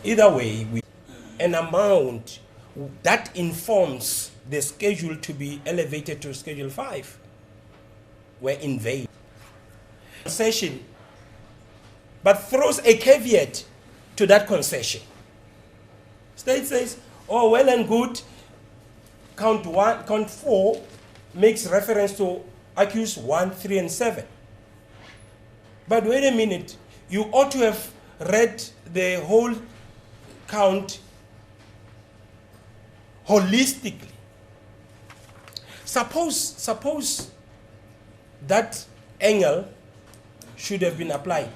Either way, an amount that informs the schedule to be elevated to Schedule 5 were in vain. Concession, but throws a caveat to that concession. State says, oh, well and good, count 4 makes reference to accused 1, 3, and 7. But wait a minute, you ought to have read the whole count holistically. Suppose that angle should have been applied.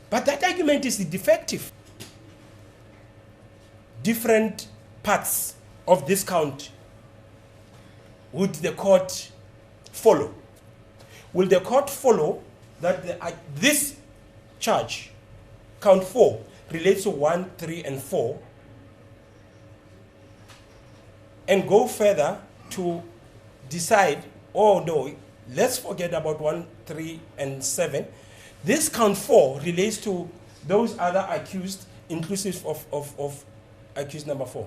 But that argument is defective. Different parts of this count would the court follow? Will the court follow that this charge, count 4, relates to 1, 3, and 4, and go further to decide, oh no, let's forget about 1, 3, and 7. This count 4 relates to those other accused, inclusive of accused number 4.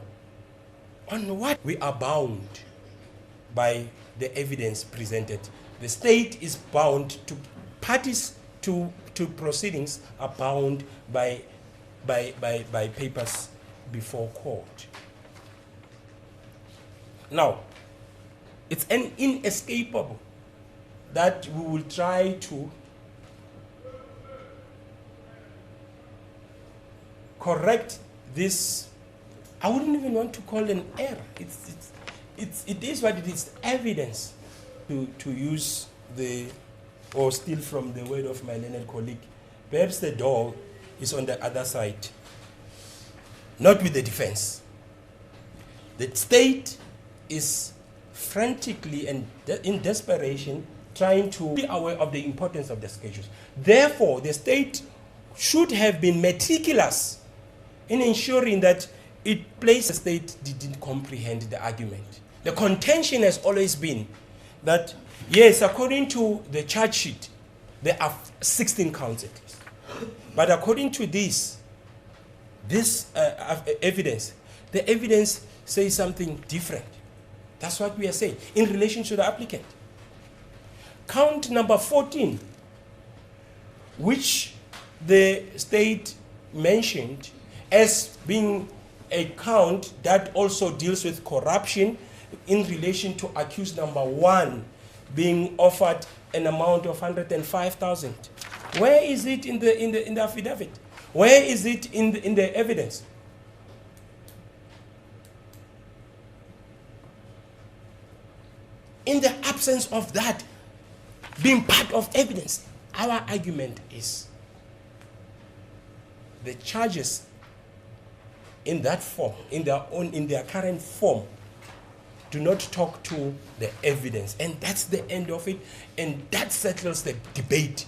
On what? We are bound by the evidence presented. The state is bound to, parties to proceedings are bound by papers before court. Now, it's inescapable that we will try to correct this. I wouldn't even want to call it an error. It is what it is, evidence. To use or steal from the word of my learned colleague, perhaps the dog is on the other side, not with the defense. The state is frantically and in desperation trying to be aware of the importance of the schedules. Therefore, the state should have been meticulous in ensuring that the state didn't comprehend the argument. The contention has always been that, yes, according to the charge sheet, there are 16 counts at least. But according to this evidence, the evidence says something different. That's what we are saying in relation to the applicant. Count number 14, which the state mentioned as being a count that also deals with corruption in relation to accused number 1 being offered an amount of 105,000. Where is it in the affidavit? Where is it in the evidence? In the absence of that being part of evidence, our argument is the charges in that form, in their current form, do not talk to the evidence. And that's the end of it. And that settles the debate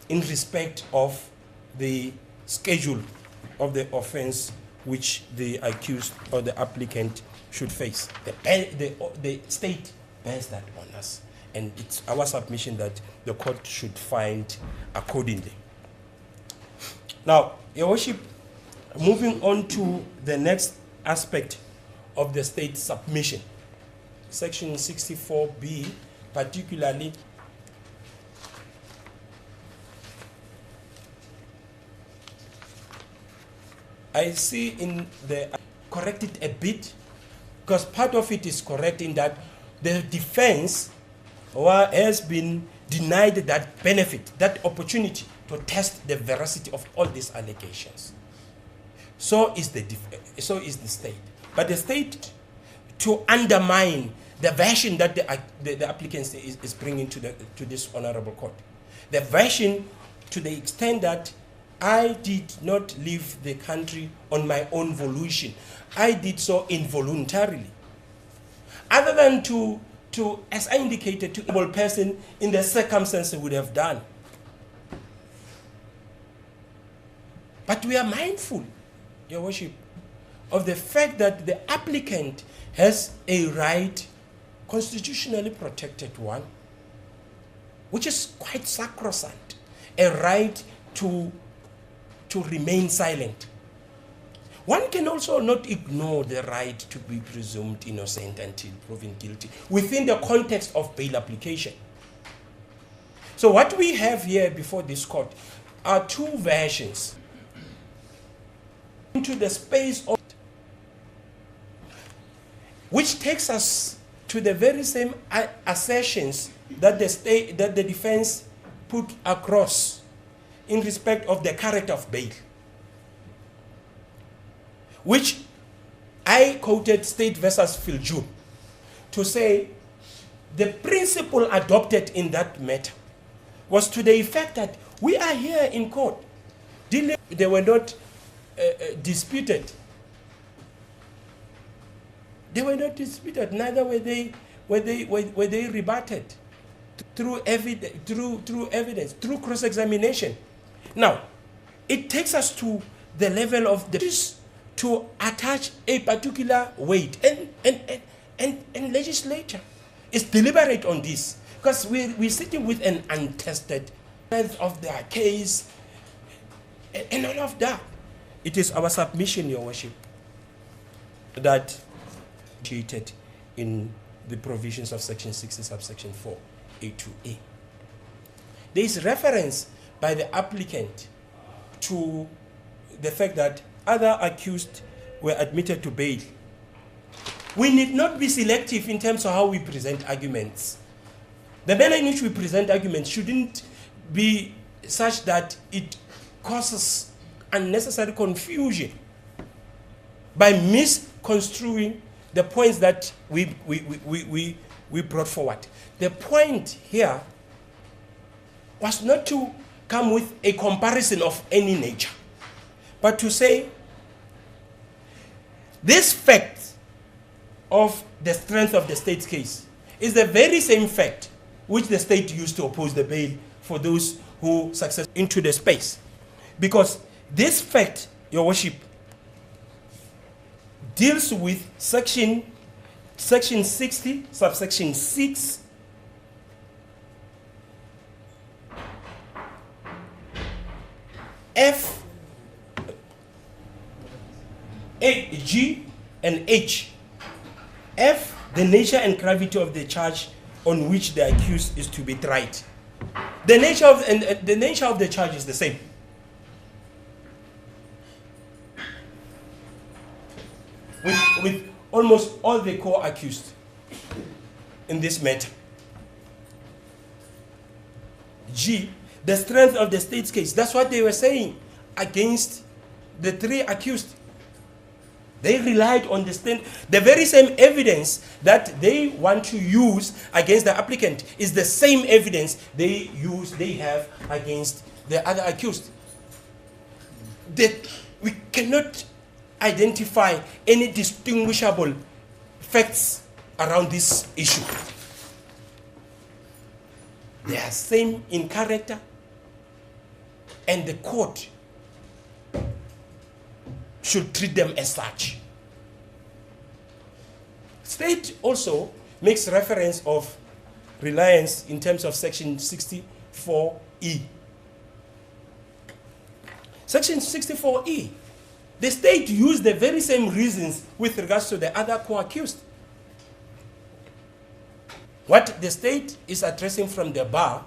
in respect of the schedule of the offense which the accused or the applicant should face. The state bears that on us. And it's our submission that the court should find accordingly. Now, Your Worship, moving on to the next aspect of the state submission. Section 64B, particularly, I see in the correct it a bit, because part of it is correct in that the defense has been denied that benefit, that opportunity to test the veracity of all these allegations. So is the state. But the state, to undermine the version that the applicant is bringing to this honorable court, the version to the extent that I did not leave the country on my own volition. I did so involuntarily. Other than to as I indicated, to a person in the circumstances would have done. But we are mindful, Your Worship, of the fact that the applicant has a right, constitutionally protected one, which is quite sacrosanct, a right to to remain silent. One can also not ignore the right to be presumed innocent until proven guilty within the context of bail application. So what we have here before this court are two versions into the space of which takes us to the very same assertions that the defense put across in respect of the character of bail, which I quoted State versus Filjun to say the principle adopted in that matter was to the effect that we are here in court. They were not disputed. They were not disputed, neither were they rebutted through evidence, through cross-examination. Now, it takes us to the level of the to attach a particular weight, and legislature is deliberate on this, because we're sitting with an untested strength of their case and all of that. It is our submission, Your Worship, that treated in the provisions of section 60 subsection 4 A to A. There is reference by the applicant to the fact that other accused were admitted to bail. We need not be selective in terms of how we present arguments. The manner in which we present arguments shouldn't be such that it causes unnecessary confusion by misconstruing the points that we brought forward. The point here was not to come with a comparison of any nature, but to say this fact of the strength of the state's case is the very same fact which the state used to oppose the bail for those who success into the space. Because this fact, Your Worship, deals with section 60, subsection 6, F, A, G, and H. F, the nature and gravity of the charge on which the accused is to be tried. The nature of the charge is the same. With almost all the co-accused in this matter. G, the strength of the state's case. That's what they were saying against the three accused. They relied on the very same evidence that they want to use against the applicant is the same evidence they have against the other accused. We cannot identify any distinguishable facts around this issue. They are same in character, and the court should treat them as such. State also makes reference of reliance in terms of section 64E. Section 64E, the state used the very same reasons with regards to the other co-accused. What the state is addressing from the bar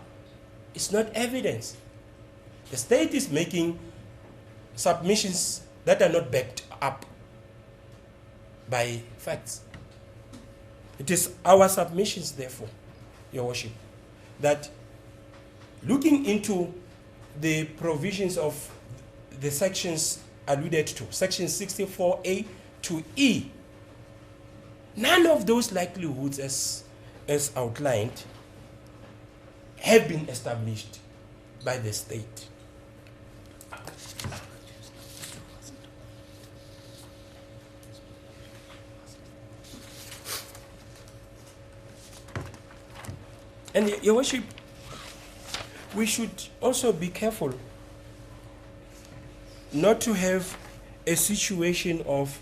is not evidence. The state is making submissions that are not backed up by facts. It is our submissions, therefore, Your Worship, that looking into the provisions of the sections alluded to, section 64A to E, none of those likelihoods as outlined have been established by the state. And Your Worship, we should also be careful not to have a situation of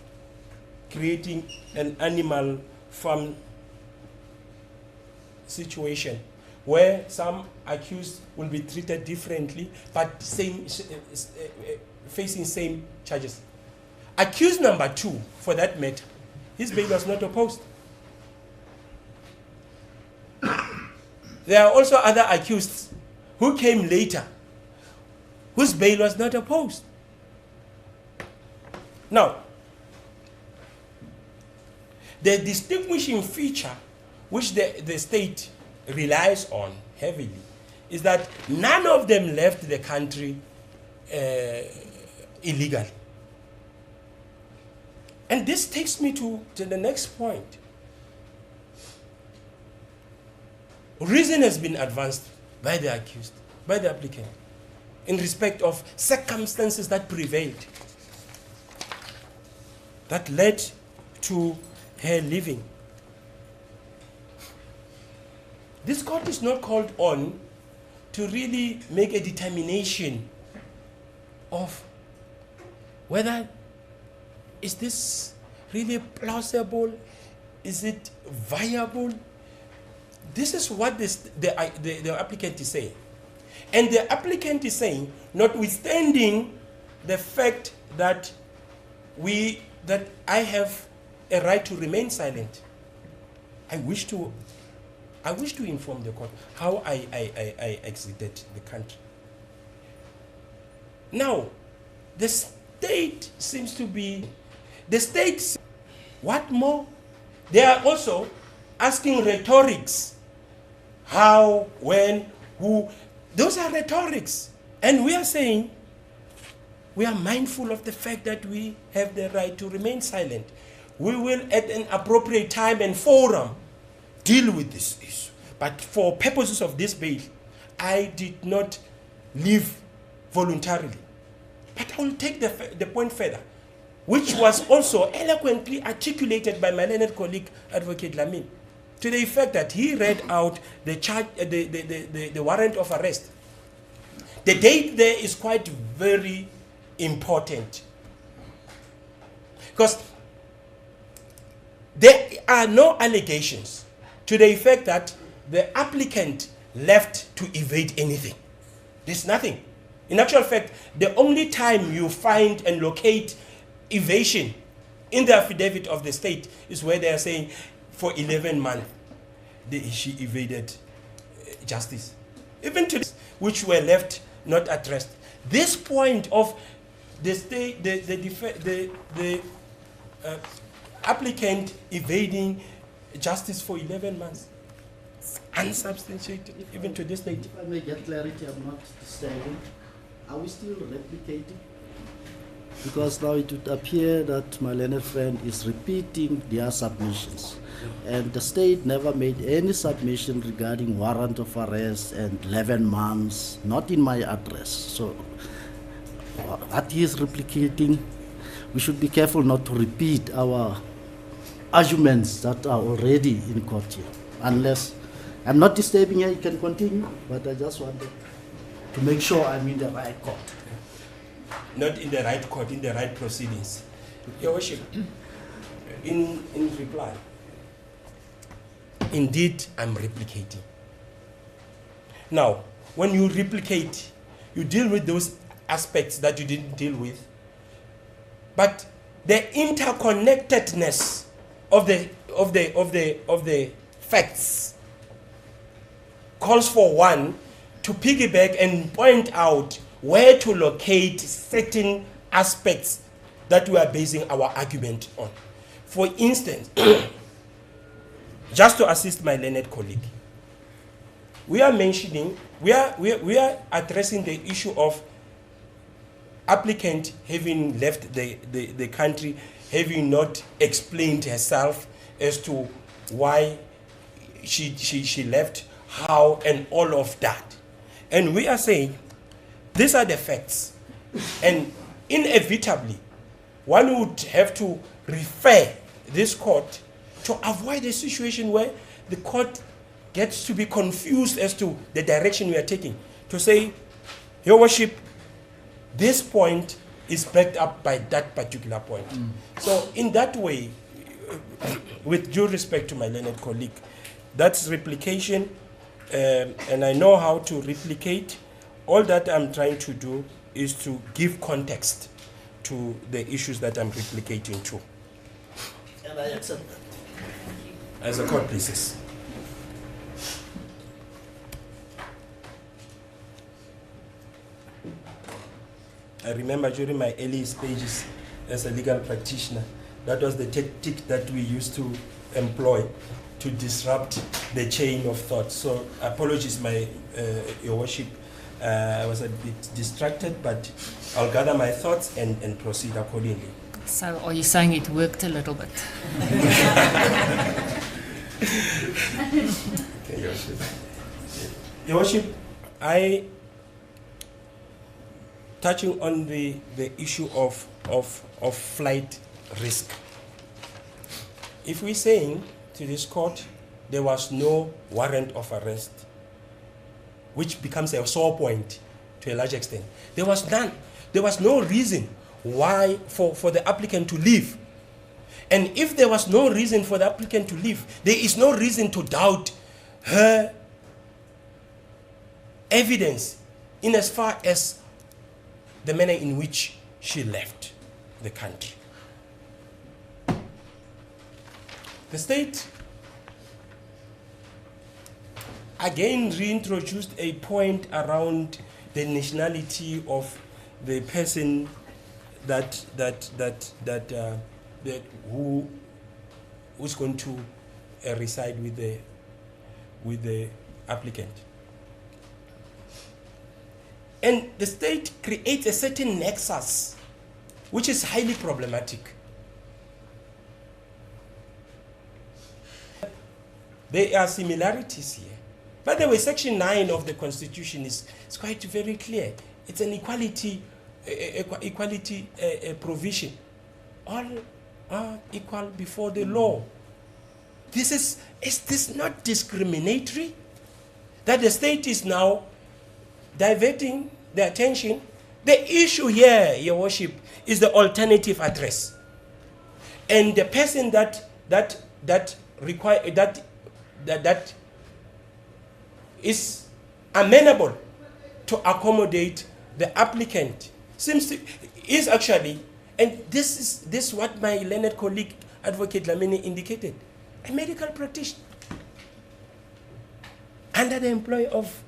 creating an animal farm situation where some accused will be treated differently, but facing same charges. Accused number 2, for that matter, his bail was not opposed. There are also other accused who came later, whose bail was not opposed. Now, the distinguishing feature which the state relies on heavily is that none of them left the country illegally. And this takes me to the next point. Reason has been advanced by the accused, by the applicant, in respect of circumstances that prevailed, that led to her leaving. This court is not called on to really make a determination of whether is this really plausible, is it viable. This is what the applicant is saying. And the applicant is saying, notwithstanding the fact that I have a right to remain silent, I wish to inform the court how I exited the country. Now, the state seems to be, what more? They are also asking rhetorics. How, when, who. Those are rhetorics. And we are saying, we are mindful of the fact that we have the right to remain silent. We will, at an appropriate time and forum, deal with this issue. But for purposes of this bail, I did not leave voluntarily. But I will take the point further, which was also eloquently articulated by my learned colleague, Advocate Lamin, to the effect that he read out the charge, the warrant of arrest. The date there is quite very important, because there are no allegations to the effect that the applicant left to evade anything. There's nothing. In actual fact, the only time you find and locate evasion in the affidavit of the state is where they are saying for 11 months she evaded justice. Even to this, which were left not addressed. This point of the state, the applicant evading justice for 11 months, unsubstantiated, even to this date. If I may get clarity, I'm not disturbing. Are we still replicating? Because now it would appear that my learned friend is repeating their submissions. And the state never made any submission regarding warrant of arrest and 11 months, not in my address. So what he is replicating, we should be careful not to repeat our arguments that are already in court here. Unless, I'm not disturbing here, you can continue, but I just wanted to make sure I'm in the right court. Not in the right court, in the right proceedings. Your Worship, in reply, indeed I'm replicating. Now, when you replicate, you deal with those aspects that you didn't deal with, but the interconnectedness of the facts calls for one to piggyback and point out where to locate certain aspects that we are basing our argument on. For instance, just to assist my learned colleague, we are addressing the issue of applicant having left the country, having not explained herself as to why she left, how, and all of that. And we are saying, these are the facts. And inevitably, one would have to refer this court to avoid a situation where the court gets to be confused as to the direction we are taking. To say, Your Worship, this point is backed up by that particular point. So in that way, with due respect to my learned colleague, that's replication. and I know how to replicate. All that I'm trying to do is to give context to the issues that I'm replicating to. And I accept that. As the court pleases. I remember during my early stages as a legal practitioner, that was the tactic that we used to employ to disrupt the chain of thought. So apologies, Your Worship. I was a bit distracted, but I'll gather my thoughts and proceed accordingly. So are you saying it worked a little bit? Okay, Your Worship. Your Worship, touching on the issue of flight risk. If we're saying to this court there was no warrant of arrest, which becomes a sore point to a large extent, there was none. There was no reason why for the applicant to leave. And if there was no reason for the applicant to leave, there is no reason to doubt her evidence in as far as the manner in which she left the country. The state again reintroduced a point around the nationality of the person who's going to reside with the applicant. And the state creates a certain nexus, which is highly problematic. There are similarities here. By the way, Section 9 of the Constitution is quite very clear. It's an equality provision. All are equal before the law. Is this not discriminatory? That the state is now diverting the attention. The issue here, Your Worship, is the alternative address. And the person that is amenable to accommodate the applicant is actually, and this is what my learned colleague Advocate Lamini indicated, a medical practitioner under the employ of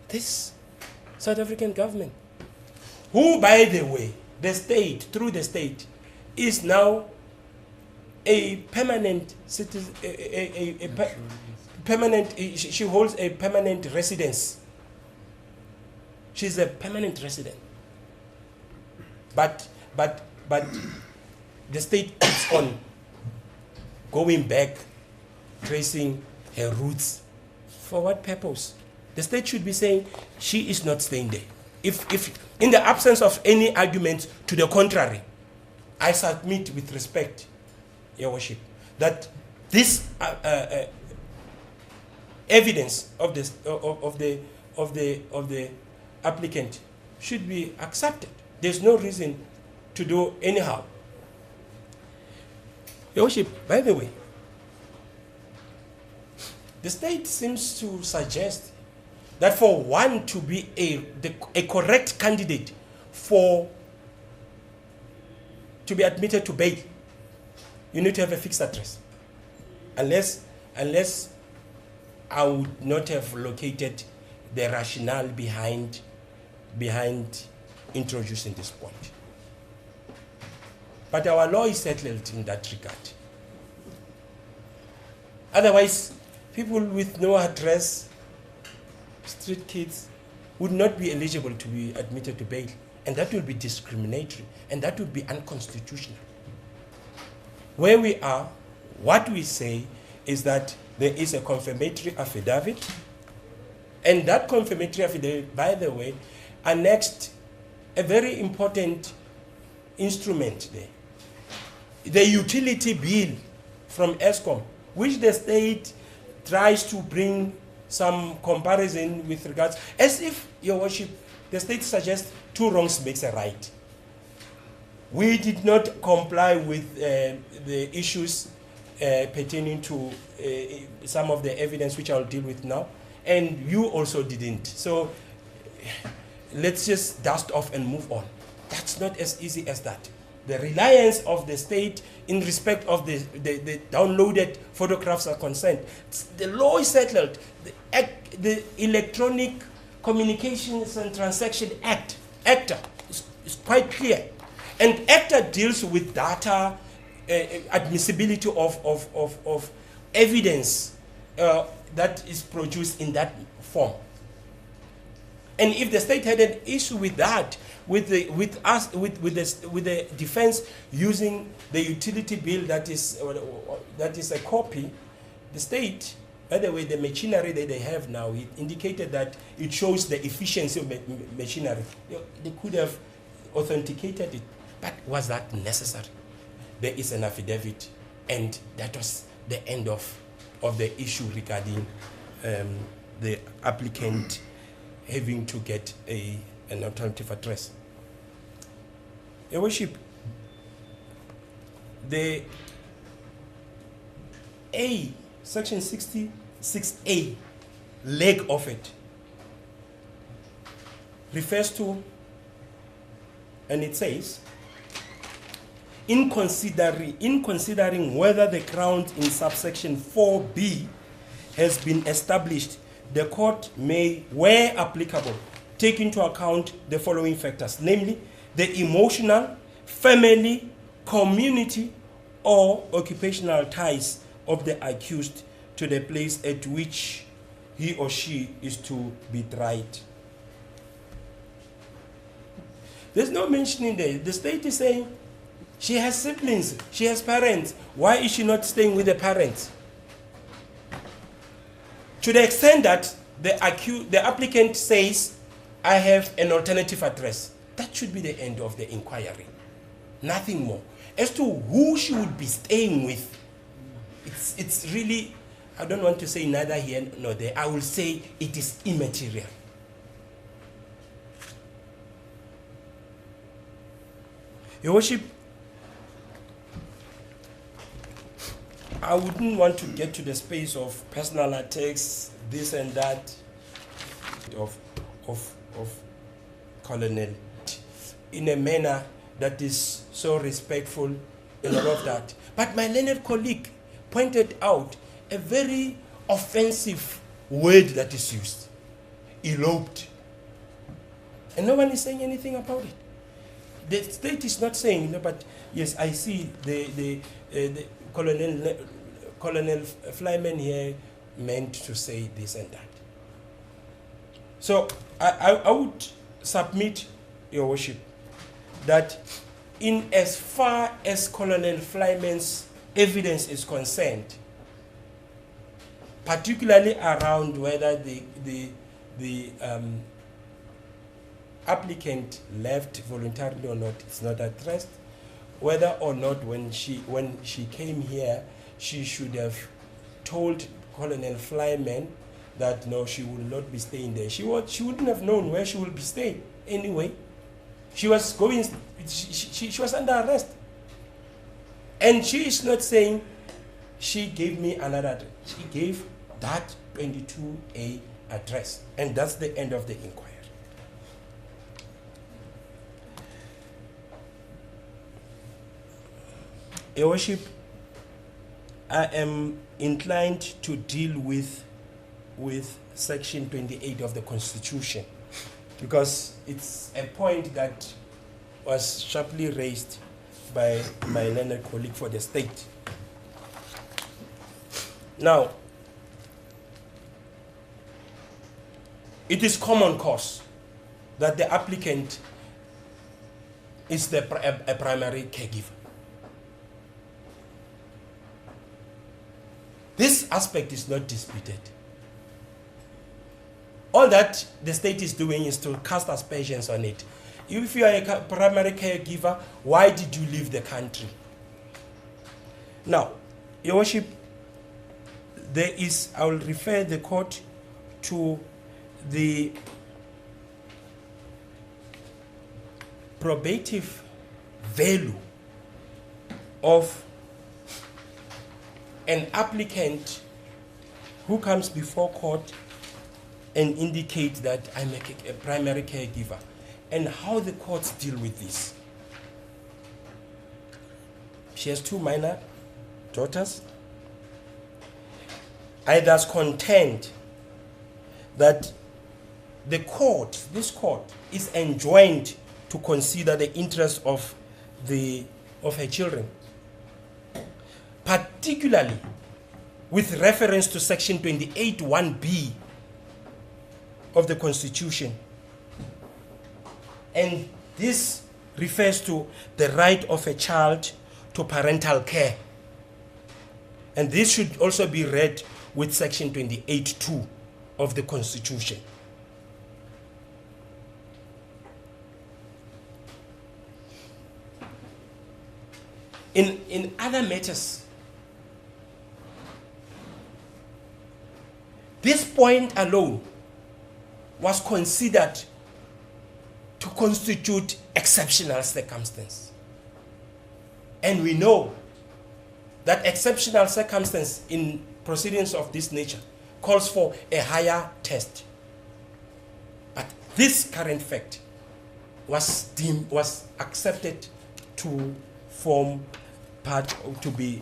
this South African government, who, by the way, the state, through the state, is now a permanent citizen, she holds a permanent residence. She's a permanent resident. But the state keeps on going back, tracing her roots. For what purpose? The state should be saying she is not staying there. If in the absence of any argument to the contrary, I submit with respect, Your Worship, that this evidence of the applicant should be accepted. There's no reason to do anyhow. Your Worship, by the way, the state seems to suggest that for one to be a correct candidate to be admitted to bail, you need to have a fixed address. Unless I would not have located the rationale behind introducing this point. But our law is settled in that regard. Otherwise, people with no address, street kids, would not be eligible to be admitted to bail. And that will be discriminatory, and that would be unconstitutional. Where we are, what we say is that there is a confirmatory affidavit, and that confirmatory affidavit, by the way, annexed a very important instrument there. The utility bill from ESCOM, which the state tries to bring some comparison with regards, as if, Your Worship, the state suggests 2 wrongs makes a right. We did not comply with the issues pertaining to some of the evidence which I'll deal with now, and you also didn't. So let's just dust off and move on. That's not as easy as that. The reliance of the state in respect of the downloaded photographs are concerned. The law is settled. The Electronic Communications and Transaction Act, ACTA, is quite clear. And ACTA deals with data, admissibility of evidence that is produced in that form. And if the state had an issue with that, with the defense using the utility bill that is a copy, the state, by the way, the machinery that they have now, it indicated that it shows the efficiency of machinery. They could have authenticated it, but was that necessary? There is an affidavit, and that was the end of the issue regarding the applicant having to get an alternative address. Your Worship, the Section 66A leg of it refers to, and it says, in considering whether the ground in subsection 4B has been established, the court may, where applicable, take into account the following factors, namely the emotional, family, community, or occupational ties of the accused to the place at which he or she is to be tried. There's no mentioning there. The state is saying she has siblings, she has parents. Why is she not staying with the parents? To the extent that the applicant says, I have an alternative address, that should be the end of the inquiry. Nothing more. As to who she would be staying with, it's really, I don't want to say neither here nor there. I will say it is immaterial. Your Worship, I wouldn't want to get to the space of personal attacks, this and that, of Colonel, in a manner that is so respectful and all of that. But my learned colleague pointed out a very offensive word that is used, eloped. And no one is saying anything about it. The state is not saying, no, but yes, I see the Colonel Flyman here meant to say this and that. So I would submit, Your Worship, that in as far as Colonel Flyman's evidence is concerned, particularly around whether the applicant left voluntarily or not, it's not addressed. Whether or not when she came here, she should have told Colonel Flyman that no, she will not be staying there. She wouldn't have known where she will be staying anyway. She was going. She was under arrest, and she is not saying she gave me another address. She gave that 22A address, and that's the end of the inquiry. Your Worship, I am inclined to deal with Section 28 of the Constitution, because it's a point that was sharply raised by my learned colleague for the state. Now, it is common cause that the applicant is a primary caregiver. This aspect is not disputed. All that the state is doing is to cast aspersions on it. If you are a primary caregiver, why did you leave the country? Now, Your Worship, I will refer the court to the probative value of an applicant who comes before court and indicate that I'm a primary caregiver, and how the courts deal with this. She has 2 minor daughters. I thus contend that this court is enjoined to consider the interest of her children, particularly with reference to section 28(1)(b) of the Constitution. And this refers to the right of a child to parental care. And this should also be read with section 28(2) of the Constitution. In other matters, this point alone was considered to constitute exceptional circumstance. And we know that exceptional circumstance in proceedings of this nature calls for a higher test. But this current fact was accepted to form part, to be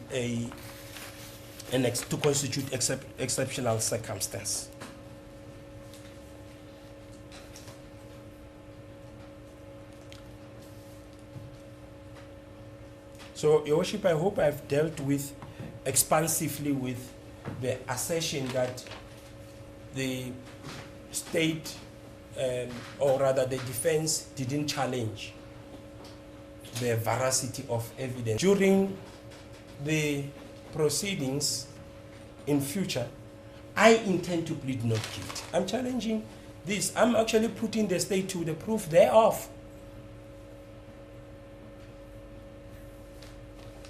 to constitute exceptional circumstance. So, Your Worship, I hope I've dealt with expansively with the assertion that the state, or rather the defense, didn't challenge the veracity of evidence. During the proceedings in future, I intend to plead not guilty. I'm challenging this. I'm actually putting the state to the proof thereof.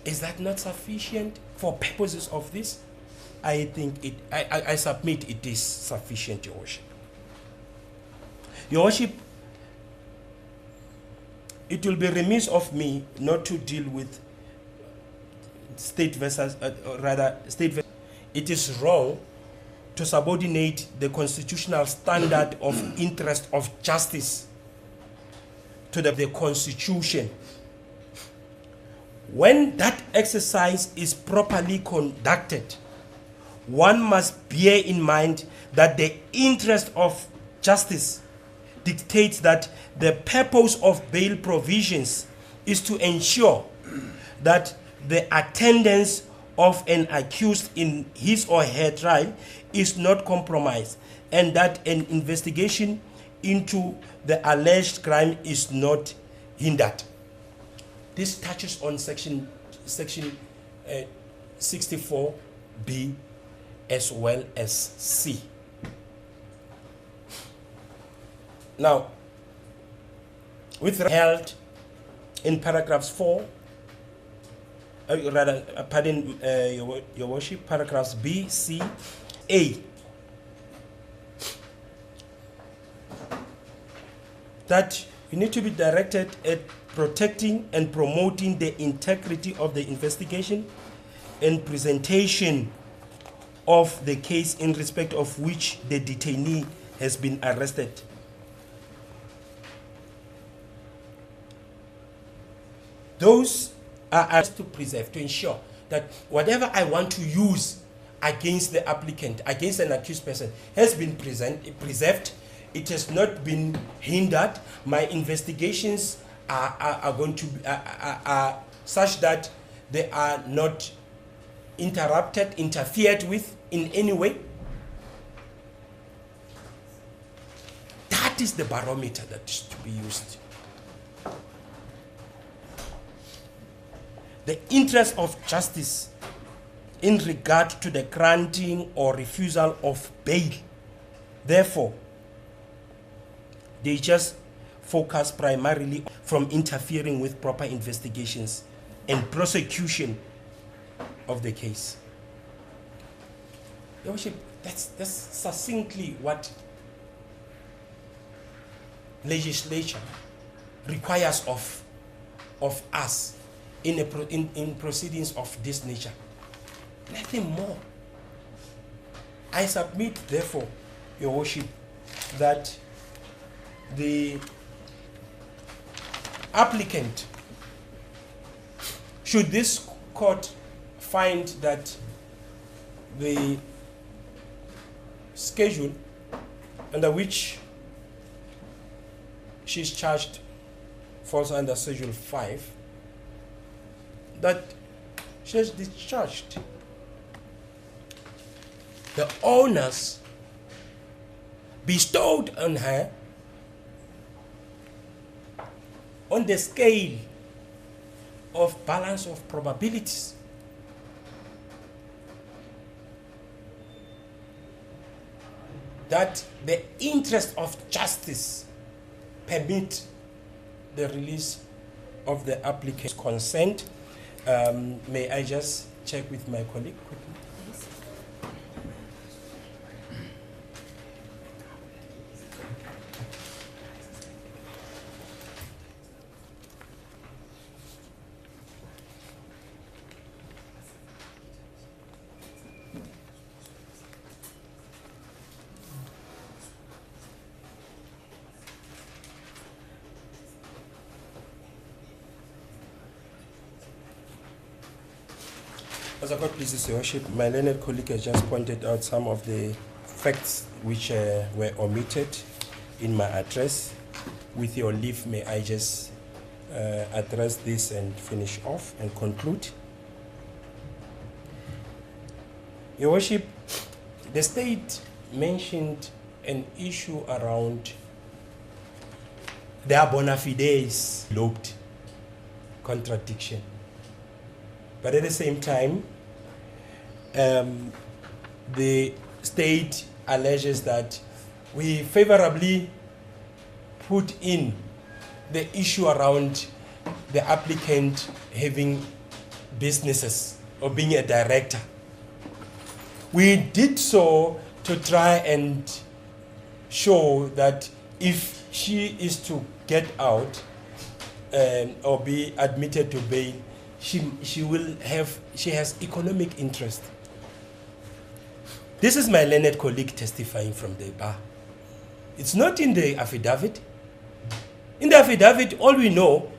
Is that not sufficient for purposes of this? I think I submit it is sufficient, Your Worship. Your Worship, it will be remiss of me not to deal with state versus, it is wrong to subordinate the constitutional standard of interest of justice to the Constitution. When that exercise is properly conducted, one must bear in mind that the interest of justice dictates that the purpose of bail provisions is to ensure that the attendance of an accused in his or her trial is not compromised, and that an investigation into the alleged crime is not hindered. This touches on section 64(b) as well as C. Now, with held in paragraphs 4, Your Worship, paragraphs B, C, A, that you need to be directed at protecting and promoting the integrity of the investigation and presentation of the case in respect of which the detainee has been arrested. Those are asked to preserve, to ensure that whatever I want to use against the applicant, against an accused person, has been preserved. It has not been hindered. My investigations are going to be such that they are not interrupted, interfered with in any way. That is the barometer that is to be used. The interest of justice in regard to the granting or refusal of bail. Therefore, they just focus primarily from interfering with proper investigations and prosecution of the case. Your Worship, that's succinctly what legislature requires of us in proceedings of this nature. Nothing more. I submit, therefore, Your Worship, that the applicant, should this court find that the schedule under which she's charged falls under Schedule 5, that she has discharged the honors bestowed on her on the scale of balance of probabilities. That the interest of justice permit the release of the applicant's consent. May I just check with my colleague quickly? As a court pleases Your Worship, my learned colleague has just pointed out some of the facts which were omitted in my address. With your leave, may I just address this and finish off and conclude? Your Worship, the state mentioned an issue around their bona fides lobed contradiction. But at the same time, the state alleges that we favorably put in the issue around the applicant having businesses or being a director. We did so to try and show that if she is to get out or be admitted to bail, she has economic interest. This is my learned colleague testifying from the bar. It's not in the affidavit. In the affidavit, all we know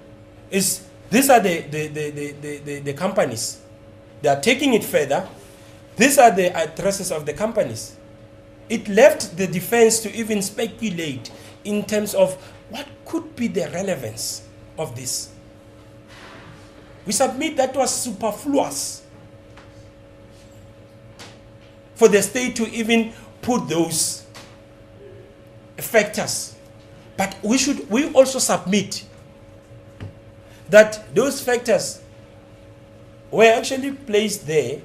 is these are the companies. They are taking it further. These are the addresses of the companies. It left the defense to even speculate in terms of what could be the relevance of this. We submit that was superfluous for the state to even put those factors. But we also submit that those factors were actually placed there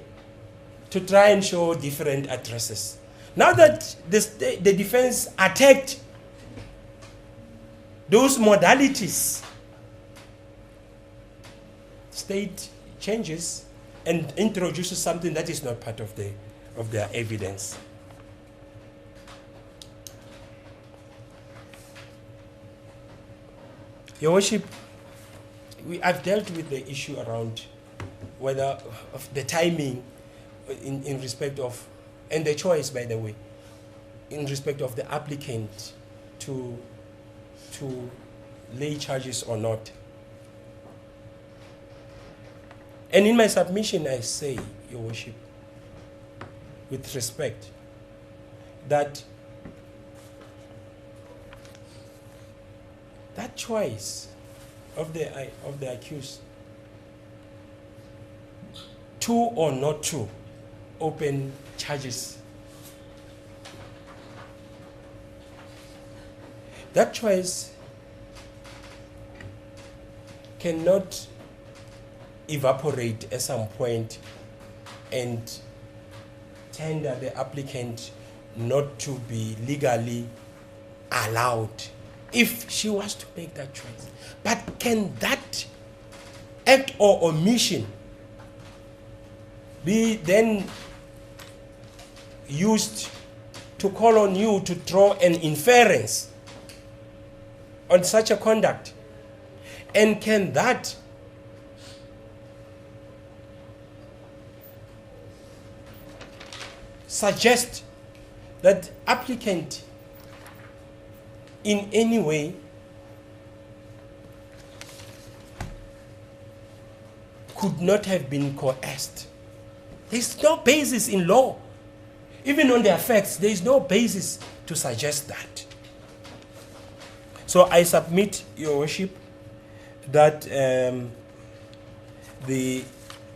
to try and show different addresses. Now that the defense attacked those modalities, state changes and introduces something that is not part of their evidence. Your Worship, I've dealt with the issue around whether of the timing in respect of, and the choice, by the way, in respect of the applicant to lay charges or not. And in my submission, I say, Your Worship, with respect, that that choice of the accused, to or not to open charges, that choice cannot evaporate at some point and tender the applicant not to be legally allowed if she was to make that choice. But can that act or omission be then used to call on you to draw an inference on such a conduct? And can that suggest that applicant in any way could not have been coerced. There's no basis in law. Even on their facts, there is no basis to suggest that. So I submit, Your Worship, that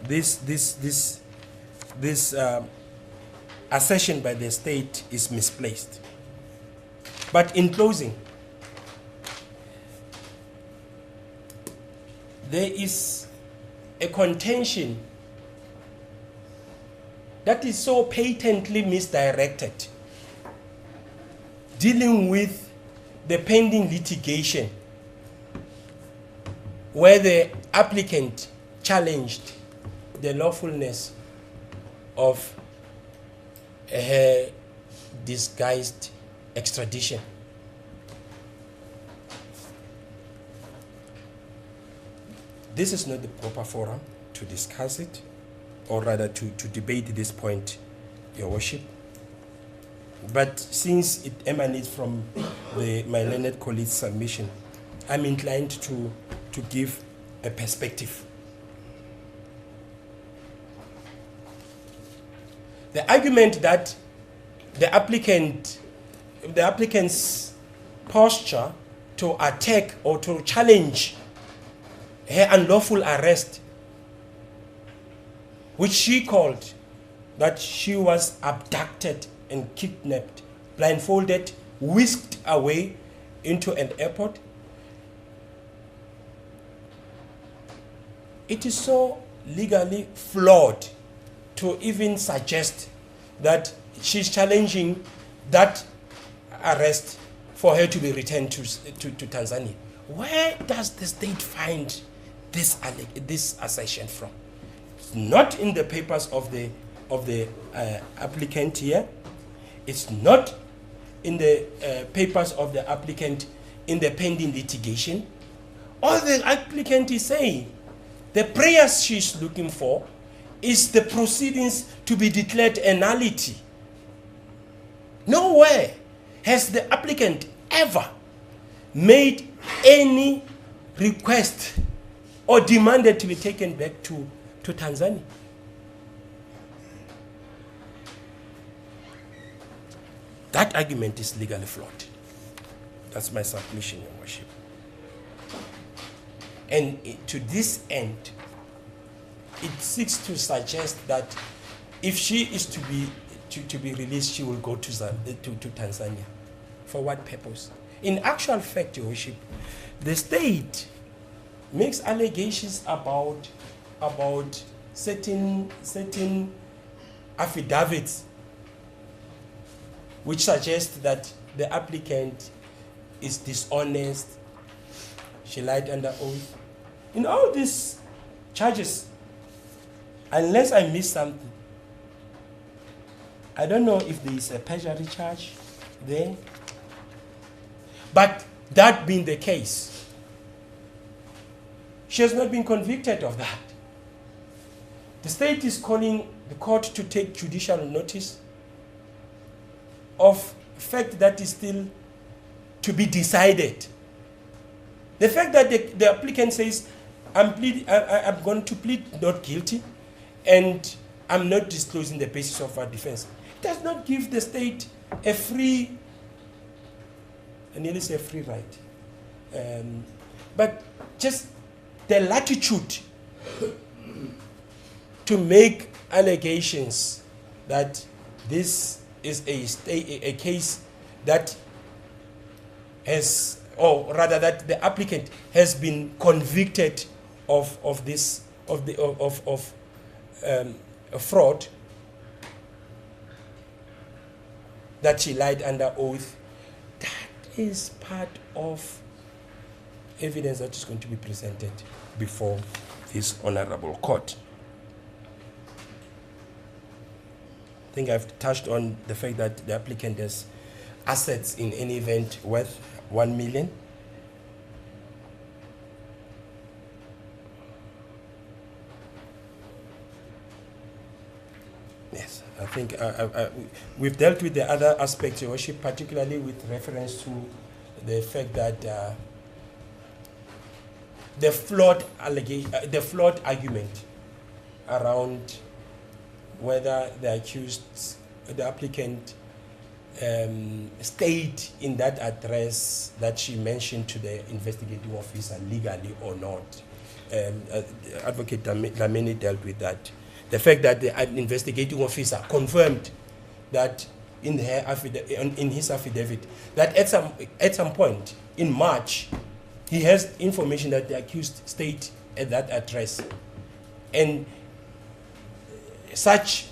this assertion by the state is misplaced. But in closing, there is a contention that is so patently misdirected, dealing with the pending litigation where the applicant challenged the lawfulness of her disguised extradition. This is not the proper forum to discuss it, or rather to debate this point, Your Worship. But since it emanates from my learned colleague's submission, I'm inclined to give a perspective. The argument that the applicant's posture to attack or to challenge her unlawful arrest, which she called that she was abducted and kidnapped, blindfolded, whisked away into an airport. It is so legally flawed to even suggest that she's challenging that arrest for her to be returned to Tanzania. Where does the state find this assertion from? It's not in the papers of the applicant here. It's not in the papers of the applicant in the pending litigation. All the applicant is saying, the prayers she's looking for is the proceedings to be declared a nullity. Nowhere has the applicant ever made any request or demanded to be taken back to Tanzania. That argument is legally flawed. That's my submission, Your Worship. And to this end, it seeks to suggest that if she is to be released, she will go to Tanzania. For what purpose? In actual fact, Your Worship, the state makes allegations about certain affidavits which suggest that the applicant is dishonest, she lied under oath. In all these charges, unless I miss something, I don't know if there is a perjury charge there. But that being the case, she has not been convicted of that. The state is calling the court to take judicial notice of a fact that is still to be decided. The fact that the applicant says, I'm going to plead not guilty and I'm not disclosing the basis of our defense, does not give the state a free, I nearly say free right, but just the latitude to make allegations that this is a case that has, or rather that the applicant has been convicted of fraud, that she lied under oath. That is part of evidence that is going to be presented before this honorable court. I think I've touched on the fact that the applicant has assets in any event worth 1 million. Yes, I think we've dealt with the other aspects, Your Worship, particularly with reference to the fact that the flawed argument around whether the accused, the applicant, stayed in that address that she mentioned to the investigating officer legally or not. Advocate Lamini dealt with that. The fact that the investigating officer confirmed that in his affidavit that at some point in March he has information that the accused stayed at that address, and such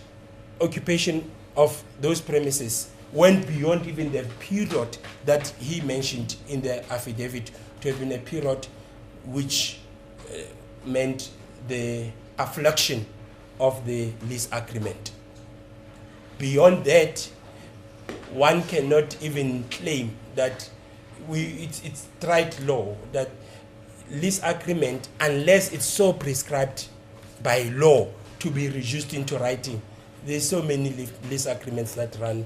occupation of those premises went beyond even the period that he mentioned in the affidavit to have been a period which meant the affliction of the lease agreement. Beyond that, one cannot even claim that it's tried law that lease agreement, unless it's so prescribed by law to be reduced into writing. There's so many lease agreements that run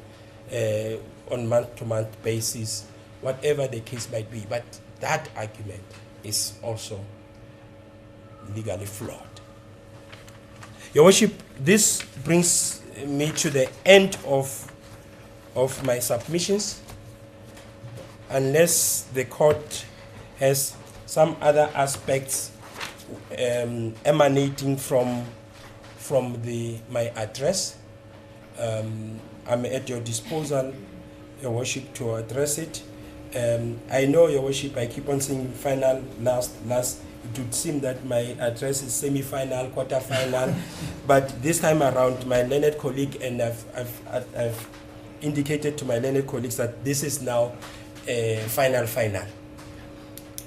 on month-to-month basis, whatever the case might be. But that argument is also legally flawed. Your Worship, this brings me to the end of my submissions, unless the court has some other aspects emanating from my address. I'm at your disposal, Your Worship, to address it. I know, Your Worship, I keep on saying final, last. It would seem that my address is semi-final, quarter-final, but this time around, my learned colleague, and I've indicated to my learned colleagues that this is now final.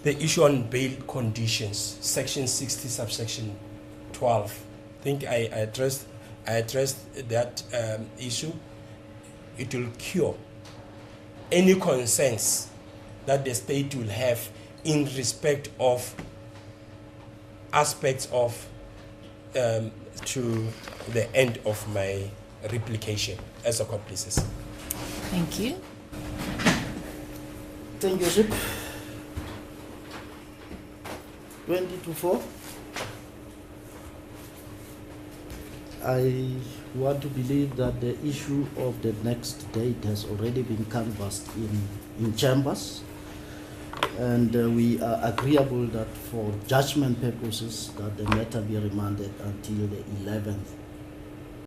The issue on bail conditions, section 60, subsection 12. I think I addressed that issue. It will cure any concerns that the state will have in respect of aspects of to the end of my replication as a court pleases. Thank you. Thank you, Worship. 20-4. I want to believe that the issue of the next date has already been canvassed in chambers, and we are agreeable that for judgment purposes that the matter be remanded until the 11th